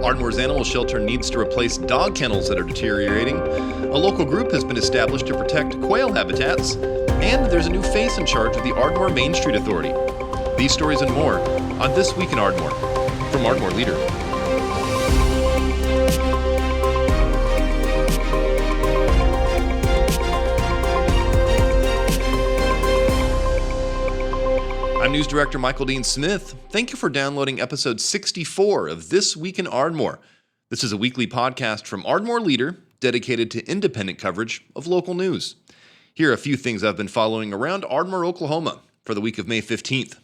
Ardmore's animal shelter needs to replace dog kennels that are deteriorating. A local group has been established to protect quail habitats. And there's a new face in charge of the Ardmore Main Street Authority. These stories and more on This Week in Ardmore from Ardmore Leader. I'm News Director Michael Dean Smith. Thank you for downloading episode 64 of This Week in Ardmore. This is a weekly podcast from Ardmore Leader dedicated to independent coverage of local news. Here are a few things I've been following around Ardmore, Oklahoma for the week of May 15th.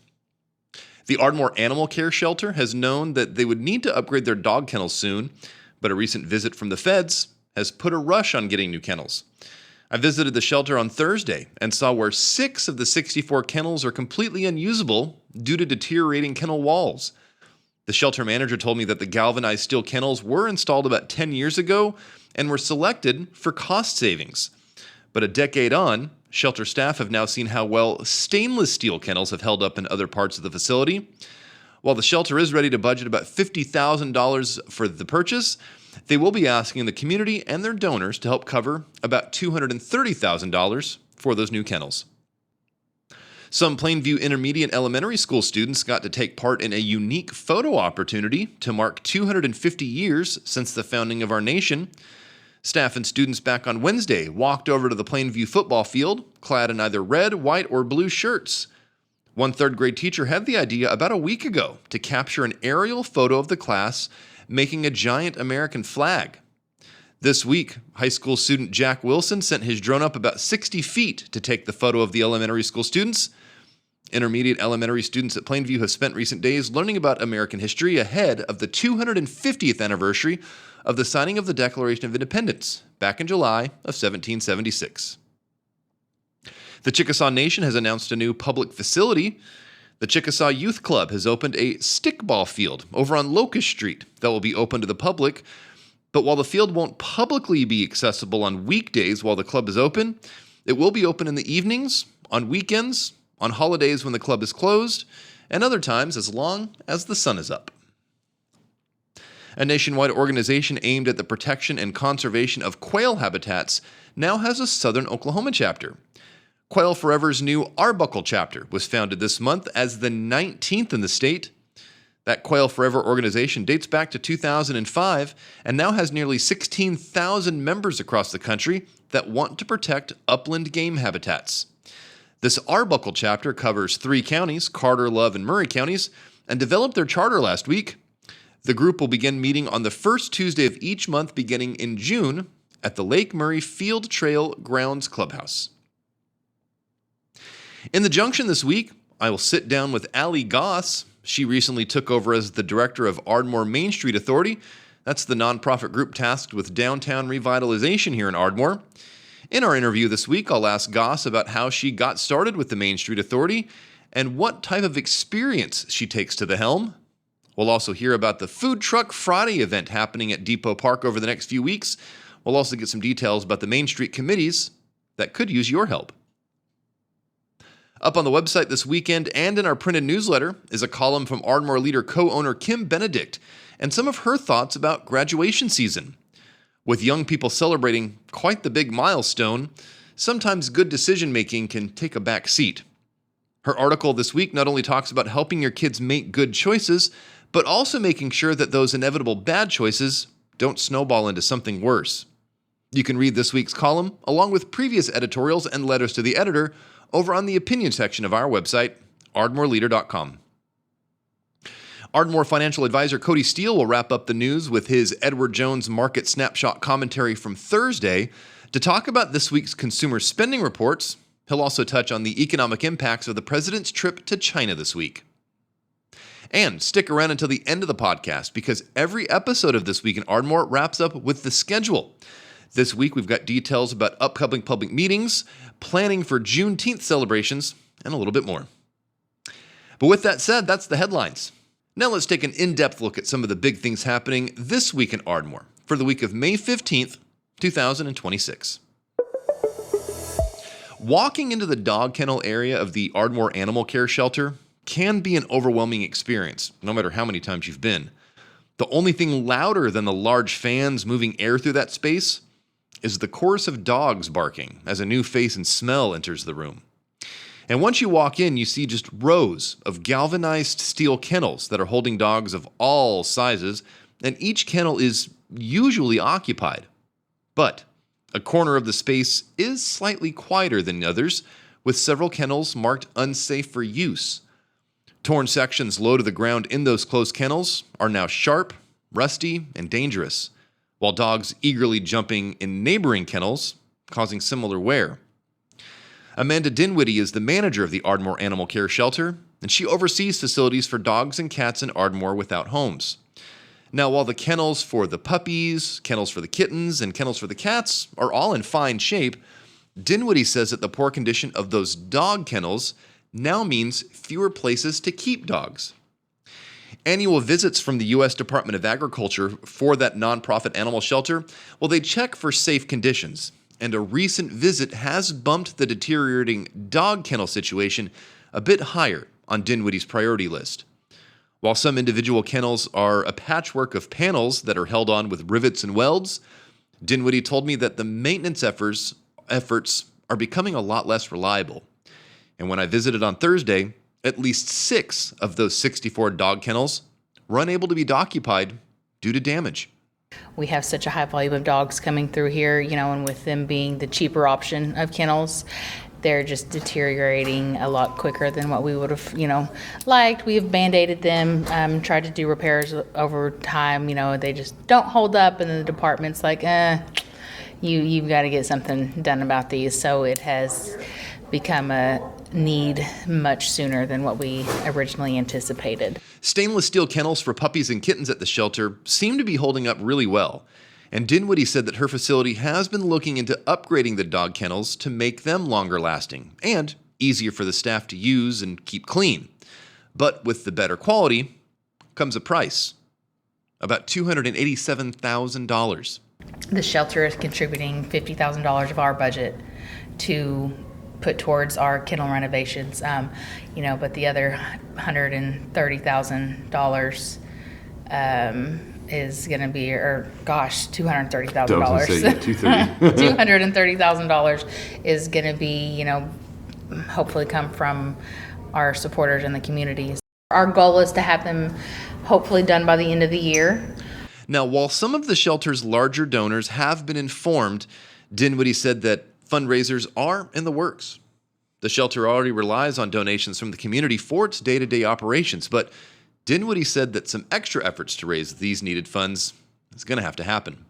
The Ardmore Animal Care Shelter has known that they would need to upgrade their dog kennels soon, but a recent visit from the feds has put a rush on getting new kennels. I visited the shelter on Thursday and saw where 6 of the 64 kennels are completely unusable due to deteriorating kennel walls. The shelter manager told me that the galvanized steel kennels were installed about 10 years ago and were selected for cost savings. But a decade on, shelter staff have now seen how well stainless steel kennels have held up in other parts of the facility. While the shelter is ready to budget about $50,000 for the purchase, they will be asking the community and their donors to help cover about $230,000 for those new kennels. Some Plainview Intermediate Elementary School students got to take part in a unique photo opportunity to mark 250 years since the founding of our nation. Staff and students back on Wednesday walked over to the Plainview football field, clad in either red, white, or blue shirts. One third grade teacher had the idea about a week ago to capture an aerial photo of the class making a giant American flag. This week, high school student Jack Wilson sent his drone up about 60 feet to take the photo of the elementary school students. Intermediate elementary students at Plainview have spent recent days learning about American history ahead of the 250th anniversary of the signing of the Declaration of Independence back in July of 1776. The Chickasaw Nation has announced a new public facility. The Chickasaw Youth Club has opened a stickball field over on Locust Street that will be open to the public. But while the field won't publicly be accessible on weekdays while the club is open, it will be open in the evenings, on weekends, on holidays when the club is closed, and other times as long as the sun is up. A nationwide organization aimed at the protection and conservation of quail habitats now has a Southern Oklahoma chapter. Quail Forever's new Arbuckle chapter was founded this month as the 19th in the state. That Quail Forever organization dates back to 2005 and now has nearly 16,000 members across the country that want to protect upland game habitats. This Arbuckle chapter covers 3 counties, Carter, Love, and Murray counties, and developed their charter last week. The group will begin meeting on the first Tuesday of each month beginning in June at the Lake Murray Field Trail Grounds Clubhouse. In the Junction this week, I will sit down with Allie Goss. She recently took over as the director of Ardmore Main Street Authority. That's the nonprofit group tasked with downtown revitalization here in Ardmore. In our interview this week, I'll ask Goss about how she got started with the Main Street Authority and what type of experience she takes to the helm. We'll also hear about the Food Truck Friday event happening at Depot Park over the next few weeks. We'll also get some details about the Main Street committees that could use your help. Up on the website this weekend and in our printed newsletter is a column from Ardmore Leader co-owner Kim Benedict and some of her thoughts about graduation season. With young people celebrating quite the big milestone, sometimes good decision-making can take a back seat. Her article this week not only talks about helping your kids make good choices, but also making sure that those inevitable bad choices don't snowball into something worse. You can read this week's column, along with previous editorials and letters to the editor, over on the opinion section of our website, ardmoreleader.com. Ardmore financial advisor Cody Steele will wrap up the news with his Edward Jones Market Snapshot commentary from Thursday to talk about this week's consumer spending reports. He'll also touch on the economic impacts of the president's trip to China this week. And stick around until the end of the podcast because every episode of This Week in Ardmore wraps up with the schedule. This week, we've got details about upcoming public meetings, planning for Juneteenth celebrations, and a little bit more. But with that said, that's the headlines. Now let's take an in-depth look at some of the big things happening this week in Ardmore for the week of May 15th, 2026. Walking into the dog kennel area of the Ardmore Animal Care Shelter can be an overwhelming experience, no matter how many times you've been. The only thing louder than the large fans moving air through that space is the chorus of dogs barking as a new face and smell enters the room. And once you walk in, you see just rows of galvanized steel kennels that are holding dogs of all sizes, and each kennel is usually occupied. But a corner of the space is slightly quieter than others, with several kennels marked unsafe for use. Torn sections low to the ground in those closed kennels are now sharp, rusty, and dangerous, while dogs eagerly jumping in neighboring kennels, causing similar wear. Amanda Dinwiddie is the manager of the Ardmore Animal Care Shelter, and she oversees facilities for dogs and cats in Ardmore without homes. Now, while the kennels for the puppies, kennels for the kittens, and kennels for the cats are all in fine shape, Dinwiddie says that the poor condition of those dog kennels now means fewer places to keep dogs. Annual visits from the U.S. Department of Agriculture for that nonprofit animal shelter, well, they check for safe conditions, and a recent visit has bumped the deteriorating dog kennel situation a bit higher on Dinwiddie's priority list. While some individual kennels are a patchwork of panels that are held on with rivets and welds, Dinwiddie told me that the maintenance efforts are becoming a lot less reliable. And when I visited on Thursday, at least 6 of those 64 dog kennels were unable to be occupied due to damage. We have such a high volume of dogs coming through here, and with them being the cheaper option of kennels, they're just deteriorating a lot quicker than what we would have, liked. We have band-aided them, tried to do repairs over time, they just don't hold up, and then the department's like, you've got to get something done about these. So it has become a need much sooner than what we originally anticipated. Stainless steel kennels for puppies and kittens at the shelter seem to be holding up really well. And Dinwiddie said that her facility has been looking into upgrading the dog kennels to make them longer lasting and easier for the staff to use and keep clean. But with the better quality comes a price, about $287,000. The shelter is contributing $50,000 of our budget to put towards our kennel renovations, but the other $130,000 is going to be, $230,000. $230,000 is going to be, hopefully come from our supporters in the communities. Our goal is to have them hopefully done by the end of the year. Now, while some of the shelter's larger donors have been informed, Dinwiddie said that fundraisers are in the works. The shelter already relies on donations from the community for its day-to-day operations, but Dinwiddie said that some extra efforts to raise these needed funds is going to have to happen.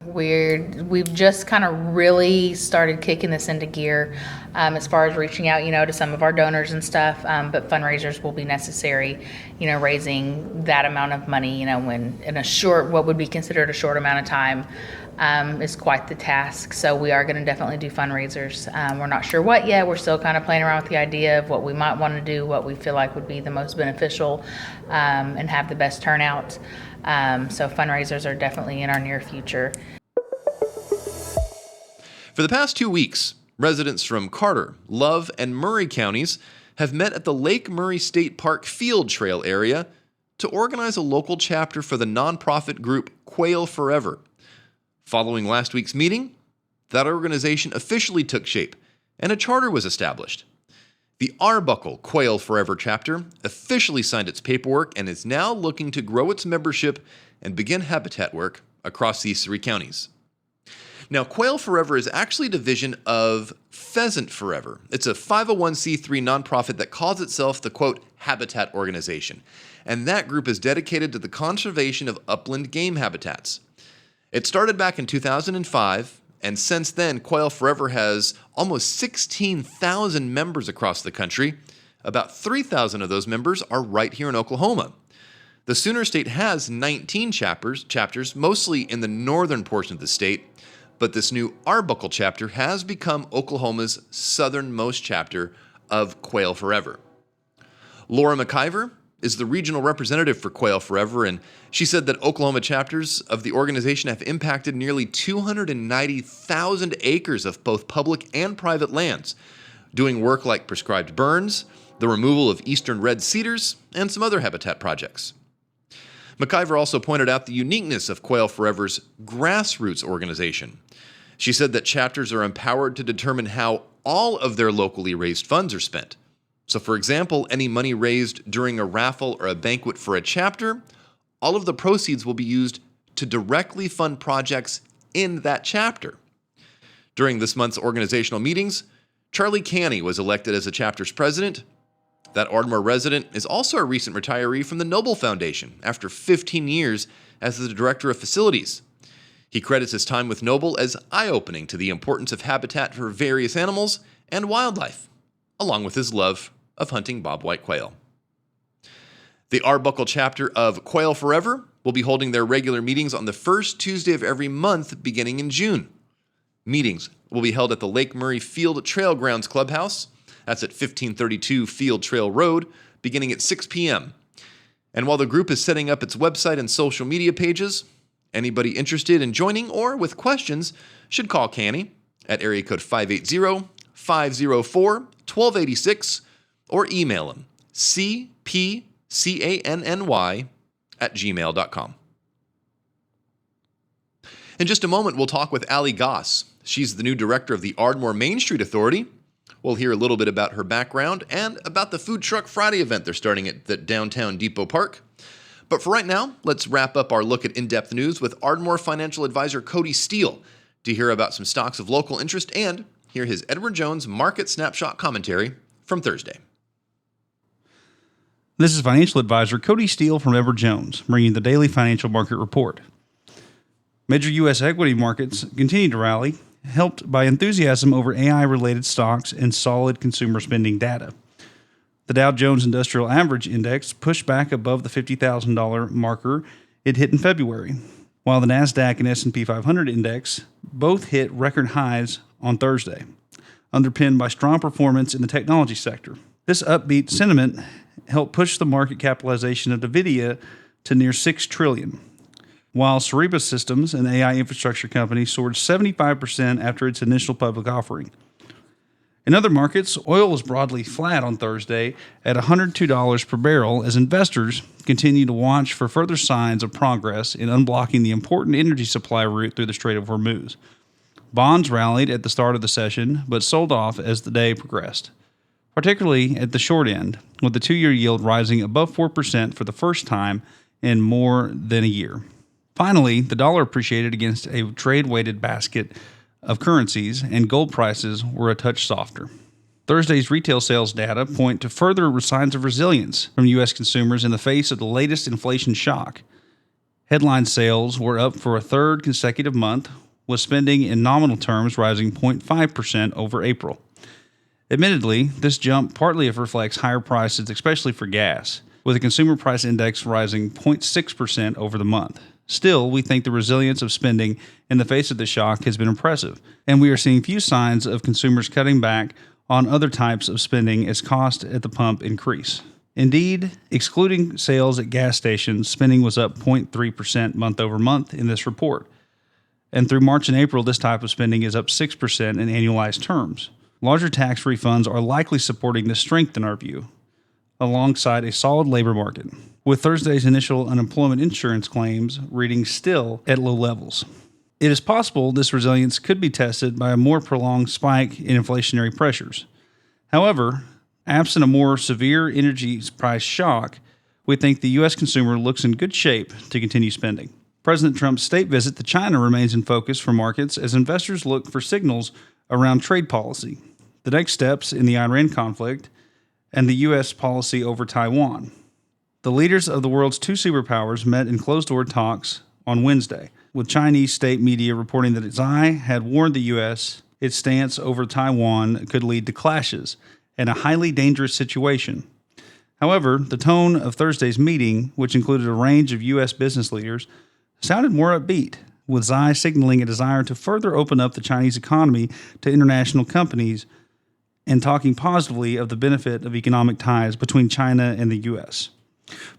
We've just kind of really started kicking this into gear as far as reaching out, to some of our donors and stuff, but fundraisers will be necessary, raising that amount of money, when in what would be considered a short amount of time is quite the task. So we are going to definitely do fundraisers. We're not sure what yet. We're still kind of playing around with the idea of what we might want to do, what we feel like would be the most beneficial and have the best turnout. So fundraisers are definitely in our near future. For the past 2 weeks, residents from Carter, Love, and Murray counties have met at the Lake Murray State Park Field Trail area to organize a local chapter for the nonprofit group Quail Forever. Following last week's meeting, that organization officially took shape and a charter was established. The Arbuckle Quail Forever chapter officially signed its paperwork and is now looking to grow its membership and begin habitat work across these 3 counties. Now, Quail Forever is actually a division of Pheasant Forever. It's a 501c3 nonprofit that calls itself the, quote, Habitat Organization, and that group is dedicated to the conservation of upland game habitats. It started back in 2005, and since then, Quail Forever has almost 16,000 members across the country. About 3,000 of those members are right here in Oklahoma. The Sooner State has 19 chapters, mostly in the northern portion of the state, but this new Arbuckle chapter has become Oklahoma's southernmost chapter of Quail Forever. Laura McIver is the regional representative for Quail Forever, and she said that Oklahoma chapters of the organization have impacted nearly 290,000 acres of both public and private lands, doing work like prescribed burns, the removal of eastern red cedars, and some other habitat projects. McIver also pointed out the uniqueness of Quail Forever's grassroots organization. She said that chapters are empowered to determine how all of their locally raised funds are spent. So, for example, any money raised during a raffle or a banquet for a chapter, all of the proceeds will be used to directly fund projects in that chapter. During this month's organizational meetings, Charlie Canny was elected as the chapter's president. That Ardmore resident is also a recent retiree from the Noble Foundation after 15 years as the director of facilities. He credits his time with Noble as eye-opening to the importance of habitat for various animals and wildlife, along with his love of hunting bobwhite quail. The Arbuckle chapter of Quail Forever will be holding their regular meetings on the first Tuesday of every month beginning in June. Meetings will be held at the Lake Murray Field Trail Grounds Clubhouse. That's at 1532 Field Trail Road, beginning at 6 p.m. And while the group is setting up its website and social media pages, anybody interested in joining or with questions should call Canny at area code 580-504-1286 or email him cpcanny@gmail.com. In just a moment, we'll talk with Allie Goss. She's the new director of the Ardmore Main Street Authority. We'll hear a little bit about her background and about the Food Truck Friday event they're starting at the downtown Depot Park. But for right now, let's wrap up our look at in-depth news with Ardmore financial advisor Cody Steele to hear about some stocks of local interest and hear his Edward Jones market snapshot commentary from Thursday. This is financial advisor Cody Steele from Edward Jones, bringing the daily financial market report. Major U.S. equity markets continue to rally, helped by enthusiasm over AI-related stocks and solid consumer spending data. The Dow Jones Industrial Average Index pushed back above the $50,000 marker it hit in February, while the NASDAQ and S&P 500 index both hit record highs on Thursday, underpinned by strong performance in the technology sector. This upbeat sentiment helped push the market capitalization of NVIDIA to near $6 trillion, while Cerebras Systems, an AI infrastructure company, soared 75% after its initial public offering. In other markets, oil was broadly flat on Thursday at $102 per barrel as investors continue to watch for further signs of progress in unblocking the important energy supply route through the Strait of Hormuz. Bonds rallied at the start of the session, but sold off as the day progressed, particularly at the short end, with the 2-year yield rising above 4% for the first time in more than a year. Finally, the dollar appreciated against a trade-weighted basket of currencies, and gold prices were a touch softer. Thursday's retail sales data point to further signs of resilience from U.S. consumers in the face of the latest inflation shock. Headline sales were up for a third consecutive month, with spending in nominal terms rising 0.5% over April. Admittedly, this jump partly reflects higher prices, especially for gas, with the consumer price index rising 0.6% over the month. Still, we think the resilience of spending in the face of the shock has been impressive, and we are seeing few signs of consumers cutting back on other types of spending as costs at the pump increase. Indeed, excluding sales at gas stations, spending was up 0.3% month over month in this report. And through March and April, this type of spending is up 6% in annualized terms. Larger tax refunds are likely supporting this strength in our view, alongside a solid labor market, with Thursday's initial unemployment insurance claims reading still at low levels. It is possible this resilience could be tested by a more prolonged spike in inflationary pressures. However, absent a more severe energy price shock, we think the U.S. consumer looks in good shape to continue spending. President Trump's state visit to China remains in focus for markets as investors look for signals around trade policy, the next steps in the Iran conflict, and the U.S. policy over Taiwan. The leaders of the world's two superpowers met in closed-door talks on Wednesday, with Chinese state media reporting that Xi had warned the U.S. its stance over Taiwan could lead to clashes and a highly dangerous situation. However, the tone of Thursday's meeting, which included a range of U.S. business leaders, sounded more upbeat, with Xi signaling a desire to further open up the Chinese economy to international companies and talking positively of the benefit of economic ties between China and the U.S.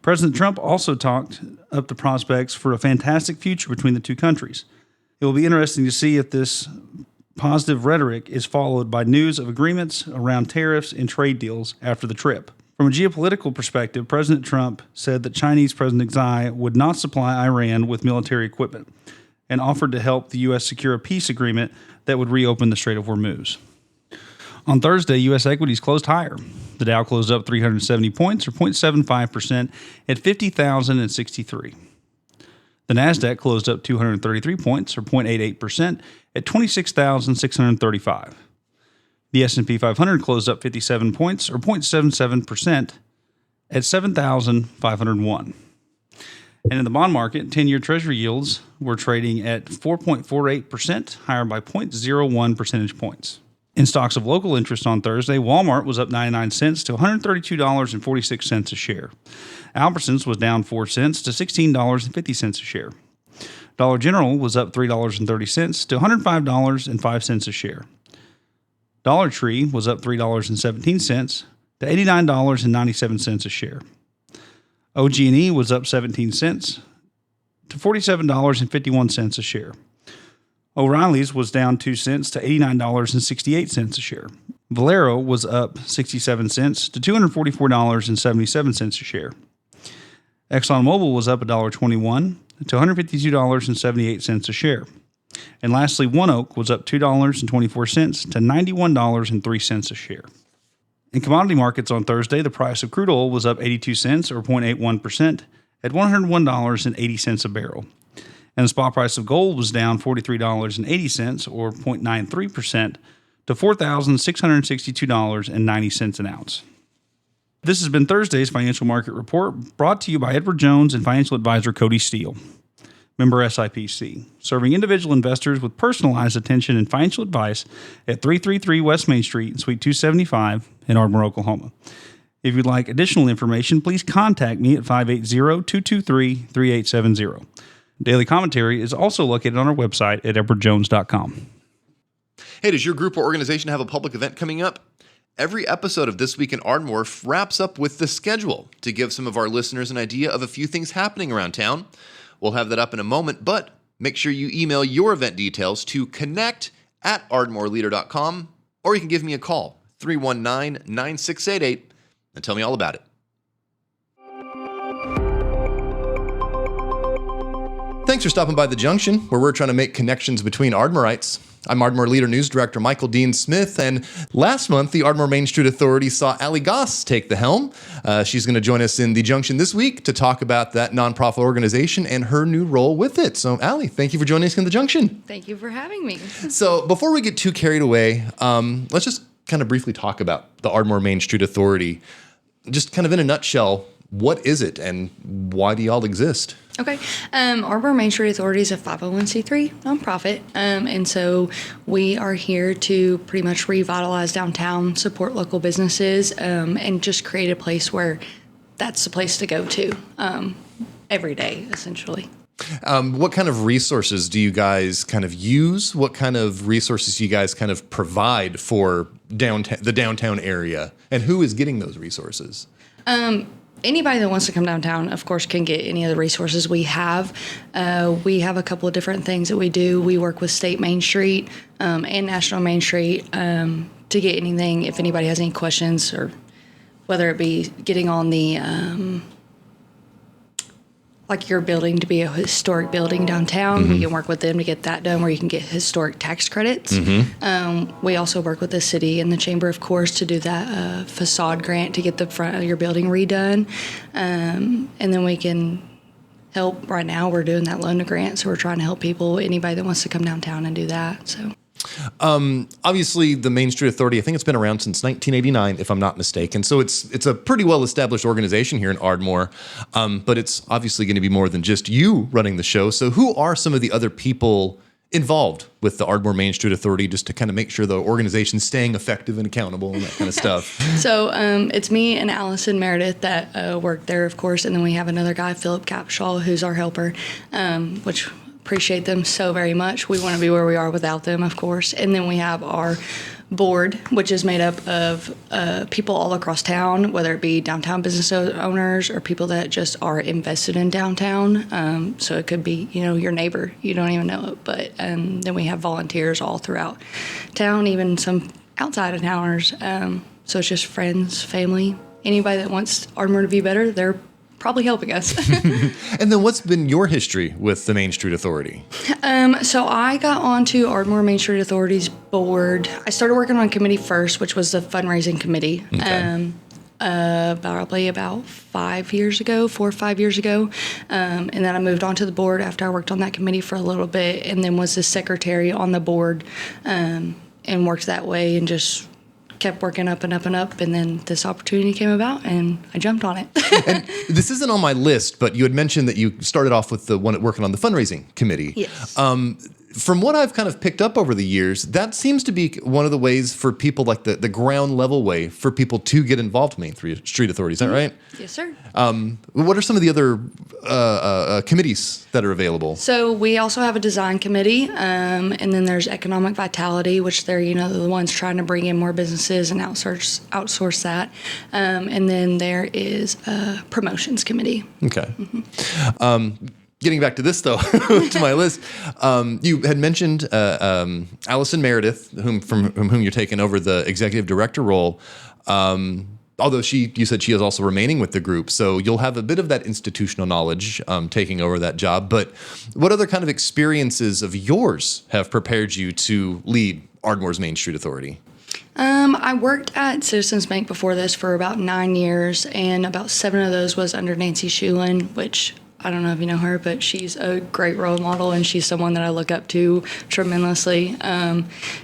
President Trump also talked up the prospects for a fantastic future between the two countries. It will be interesting to see if this positive rhetoric is followed by news of agreements around tariffs and trade deals after the trip. From a geopolitical perspective, President Trump said that Chinese President Xi would not supply Iran with military equipment and offered to help the U.S. secure a peace agreement that would reopen the Strait of Hormuz. On Thursday, U.S. equities closed higher. The Dow closed up 370 points, or 0.75%, at 50,063. The Nasdaq closed up 233 points, or 0.88%, at 26,635. The S&P 500 closed up 57 points, or 0.77%, at 7,501. And in the bond market, 10-year Treasury yields were trading at 4.48%, higher by 0.01 percentage points. In stocks of local interest on Thursday, Walmart was up 99 cents to $132.46 a share. Albertsons was down 4 cents to $16.50 a share. Dollar General was up $3.30 to $105.05 a share. Dollar Tree was up $3.17 to $89.97 a share. OG&E was up 17 cents to $47.51 a share. O'Reilly's was down 2 cents to $89.68 a share. Valero was up 67 cents to $244.77 a share. ExxonMobil was up $1.21 to $152.78 a share. And lastly, One Oak was up $2.24 to $91.03 a share. In commodity markets on Thursday, the price of crude oil was up 82 cents, or 0.81%, at $101.80 a barrel. And the spot price of gold was down $43.80, or 0.93%, to $4,662.90 an ounce. This has been Thursday's Financial Market Report, brought to you by Edward Jones and financial advisor Cody Steele. Member SIPC, serving individual investors with personalized attention and financial advice at 333 West Main Street, Suite 275 in Ardmore, Oklahoma. If you'd like additional information, please contact me at 580-223-3870. Daily commentary is also located on our website at edwardjones.com. Hey, does your group or organization have a public event coming up? Every episode of This Week in Ardmore wraps up with the schedule to give some of our listeners an idea of a few things happening around town. We'll have that up in a moment, but make sure you email your event details to connect@ardmoreleader.com, or you can give me a call, 319-9688, and tell me all about it. Thanks for stopping by The Junction, where we're trying to make connections between Ardmorites. I'm Ardmore Leader News Director Michael Dean Smith, and last month, the Ardmore Main Street Authority saw Allie Goss take the helm. She's going to join us in The Junction this week to talk about that nonprofit organization and her new role with it. So, Allie, thank you for joining us in The Junction. Thank you for having me. So, before we get too carried away, let's just kind of briefly talk about the Ardmore Main Street Authority. Just kind of in a nutshell, what is it and why do y'all exist? Okay. Ardmore Main Street Authority is a 501c3 nonprofit. And so we are here to pretty much revitalize downtown, support local businesses, and just create a place where that's the place to go to every day, essentially. What kind of resources do you guys kind of use? What kind of resources do you guys kind of provide for the downtown area? And who is getting those resources? Anybody that wants to come downtown, of course, can get any of the resources we have. We have a couple of different things that we do. We work with State Main Street and National Main Street to get anything, if anybody has any questions, or whether it be getting on the, like your building to be a historic building downtown. Mm-hmm. We can work with them to get that done where you can get historic tax credits. Mm-hmm. We also work with the city and the chamber, of course, to do that facade grant to get the front of your building redone. And then we can help. Right now we're doing that loan to grant, so we're trying to help people, anybody that wants to come downtown and do that. So. Obviously, the Main Street Authority, I think it's been around since 1989, if I'm not mistaken. So it's a pretty well-established organization here in Ardmore, but it's obviously going to be more than just you running the show. So who are some of the other people involved with the Ardmore Main Street Authority, just to kind of make sure the organization's staying effective and accountable and that kind of stuff? So it's me and Allison Meredith that work there, of course, and then we have another guy, Philip Capshaw, who's our helper, which appreciate them so very much. We want to be where we are without them, of course. And then we have our board, which is made up of people all across town, whether it be downtown business owners or people that just are invested in downtown. So it could be, your neighbor. You don't even know it. But then we have volunteers all throughout town, even some outside of towners. So it's just friends, family, anybody that wants Ardmore to be better, they're probably helping us. And then what's been your history with the Main Street Authority? So I got onto Ardmore Main Street Authority's board. I started working on committee first, which was the fundraising committee. Okay. Probably about 4 or 5 years ago. And then I moved on to the board after I worked on that committee for a little bit, and then was the secretary on the board, and worked that way and just kept working up and up and up. And then this opportunity came about and I jumped on it. And this isn't on my list, but you had mentioned that you started off with the one working on the fundraising committee. Yes. From what I've kind of picked up over the years, that seems to be one of the ways for people, like the ground level way for people to get involved in Main Street Authority. Is that right? Yes, sir. What are some of the other committees that are available? So we also have a design committee, and then there's economic vitality, which they're the ones trying to bring in more businesses and outsource that. And then there is a promotions committee. Okay. Getting back to this, though, to my list, you had mentioned Allison Meredith, from whom you're taking over the executive director role. Although you said she is also remaining with the group, so you'll have a bit of that institutional knowledge taking over that job. But what other kind of experiences of yours have prepared you to lead Ardmore's Main Street Authority? I worked at Citizens Bank before this for about 9 years, and about 7 of those was under Nancy Shulin, which I don't know if you know her, but she's a great role model, and she's someone that I look up to tremendously.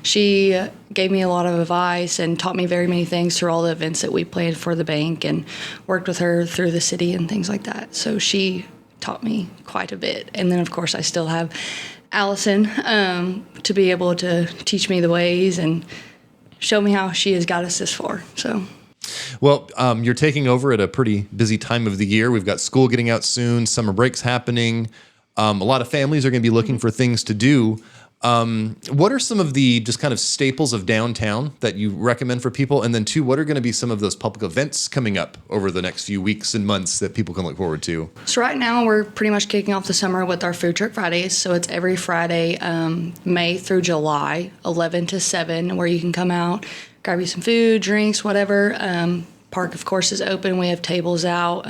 She gave me a lot of advice and taught me very many things through all the events that we planned for the bank, and worked with her through the city and things like that. So she taught me quite a bit. And then, of course, I still have Allison to be able to teach me the ways and show me how she has got us this far. So. Well, you're taking over at a pretty busy time of the year. We've got school getting out soon, summer breaks happening. A lot of families are going to be looking for things to do. What are some of the just kind of staples of downtown that you recommend for people? And then, 2, what are going to be some of those public events coming up over the next few weeks and months that people can look forward to? So right now we're pretty much kicking off the summer with our Food Truck Fridays. So it's every Friday, May through July, 11 to 7, where you can come out, grab you some food, drinks, whatever. Park, of course, is open. We have tables out.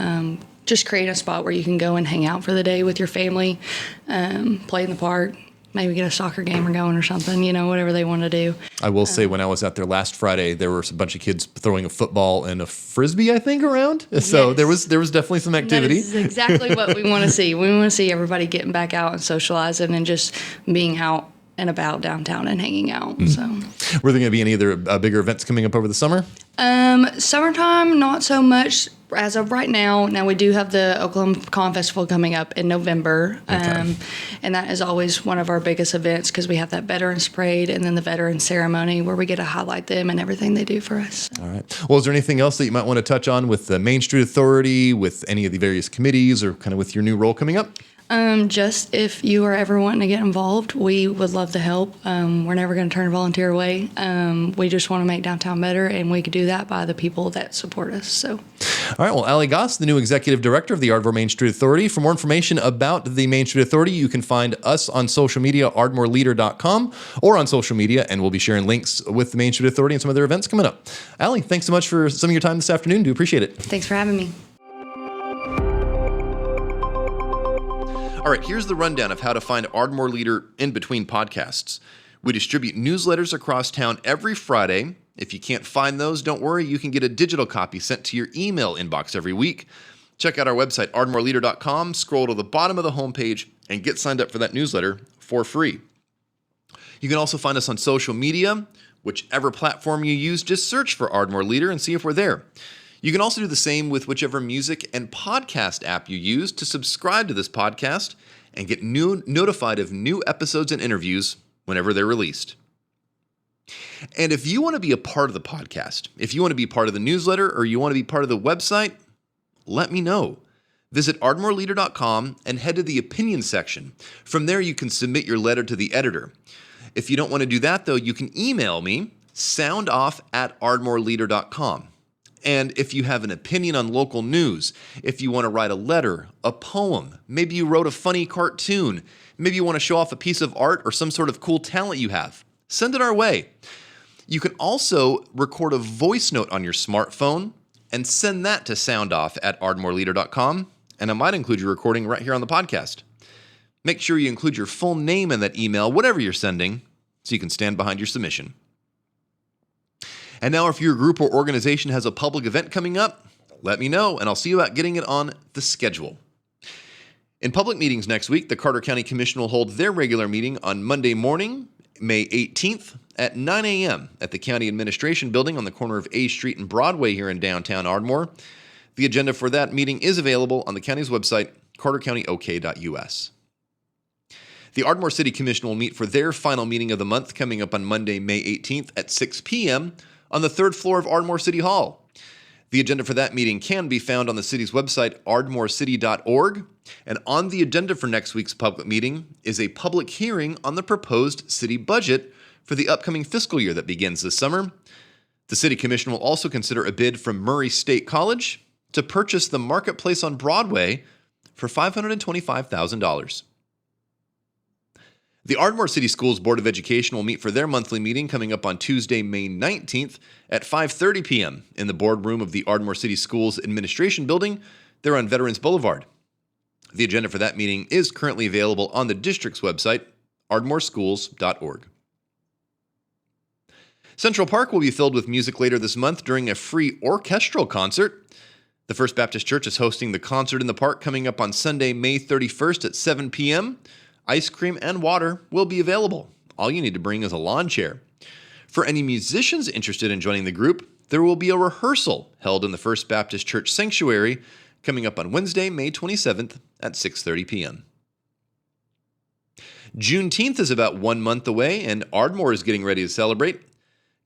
Just create a spot where you can go and hang out for the day with your family, play in the park, maybe get a soccer game going or something, whatever they want to do. I will say, when I was out there last Friday, there were a bunch of kids throwing a football and a Frisbee, I think, around. So Yes. there was definitely some activity. That is exactly what we want to see. We want to see everybody getting back out and socializing and just being out and about downtown and hanging out. So, Were there going to be any other bigger events coming up over the summer? Summertime, not so much as of right now. Now we do have the Oklahoma Pecan Festival coming up in November, and that is always one of our biggest events because we have that Veterans Parade and then the Veterans Ceremony where we get to highlight them and everything they do for us. All right. Well, is there anything else that you might want to touch on with the Main Street Authority, with any of the various committees, or kind of with your new role coming up? Just if you are ever wanting to get involved, we would love to help. We're never going to turn a volunteer away. We just want to make downtown better, and we could do that by the people that support us. So, all right. Well, Allie Goss, the new executive director of the Ardmore Main Street Authority. For more information about the Main Street Authority, you can find us on social media, ardmoreleader.com, or on social media, and we'll be sharing links with the Main Street Authority and some other events coming up. Allie, thanks so much for some of your time this afternoon. Do appreciate it. thanks for having me. All right, here's the rundown of how to find Ardmore Leader in between podcasts. We distribute newsletters across town every Friday. If you can't find those, don't worry. You can get a digital copy sent to your email inbox every week. Check out our website, ardmoreleader.com, scroll to the bottom of the homepage, and get signed up for that newsletter for free. You can also find us on social media. Whichever platform you use, just search for Ardmore Leader and see if we're there. You can also do the same with whichever music and podcast app you use to subscribe to this podcast and get notified of new episodes and interviews whenever they're released. And if you want to be a part of the podcast, if you want to be part of the newsletter, or you want to be part of the website, let me know. Visit ardmoreleader.com and head to the opinion section. From there, you can submit your letter to the editor. If you don't want to do that, though, you can email me, soundoff@ardmoreleader.com. And if you have an opinion on local news, if you want to write a letter, a poem, maybe you wrote a funny cartoon, maybe you want to show off a piece of art or some sort of cool talent you have, send it our way. You can also record a voice note on your smartphone and send that to soundoff@ardmoreleader.com, and I might include your recording right here on the podcast. Make sure you include your full name in that email, whatever you're sending, so you can stand behind your submission. And now if your group or organization has a public event coming up, let me know, and I'll see about getting it on the schedule. In public meetings next week, the Carter County Commission will hold their regular meeting on Monday morning, May 18th at 9 a.m. at the County Administration Building on the corner of A Street and Broadway here in downtown Ardmore. The agenda for that meeting is available on the county's website, cartercountyok.us. The Ardmore City Commission will meet for their final meeting of the month coming up on Monday, May 18th at 6 p.m. on the third floor of Ardmore City Hall. The agenda for that meeting can be found on the city's website, ardmorecity.org, and on the agenda for next week's public meeting is a public hearing on the proposed city budget for the upcoming fiscal year that begins this summer. The City Commission will also consider a bid from Murray State College to purchase the Marketplace on Broadway for $525,000. The Ardmore City Schools Board of Education will meet for their monthly meeting coming up on Tuesday, May 19th at 5:30 p.m. in the boardroom of the Ardmore City Schools Administration Building there on Veterans Boulevard. The agenda for that meeting is currently available on the district's website, ardmoreschools.org. Central Park will be filled with music later this month during a free orchestral concert. The First Baptist Church is hosting the concert in the park coming up on Sunday, May 31st at 7 p.m. Ice cream and water will be available. All you need to bring is a lawn chair. For any musicians interested in joining the group, there will be a rehearsal held in the First Baptist Church Sanctuary coming up on Wednesday, May 27th at 6:30 p.m. Juneteenth is about 1 month away, and Ardmore is getting ready to celebrate.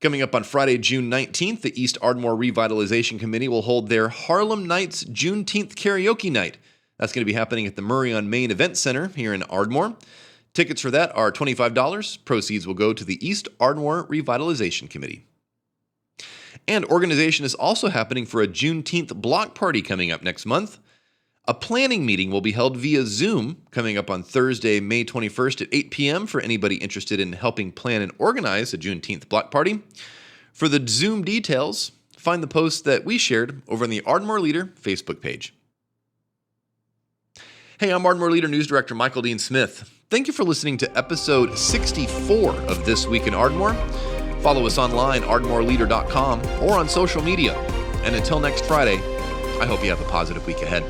Coming up on Friday, June 19th, the East Ardmore Revitalization Committee will hold their Harlem Nights Juneteenth Karaoke Night. That's going to be happening at the Murray on Main Event Center here in Ardmore. Tickets for that are $25. Proceeds will go to the East Ardmore Revitalization Committee. And organization is also happening for a Juneteenth block party coming up next month. A planning meeting will be held via Zoom coming up on Thursday, May 21st at 8 p.m. for anybody interested in helping plan and organize a Juneteenth block party. For the Zoom details, find the post that we shared over on the Ardmore Leader Facebook page. Hey, I'm Ardmore Leader News Director Michael Dean Smith. Thank you for listening to episode 64 of This Week in Ardmore. Follow us online, ardmoreleader.com, or on social media. And until next Friday, I hope you have a positive week ahead.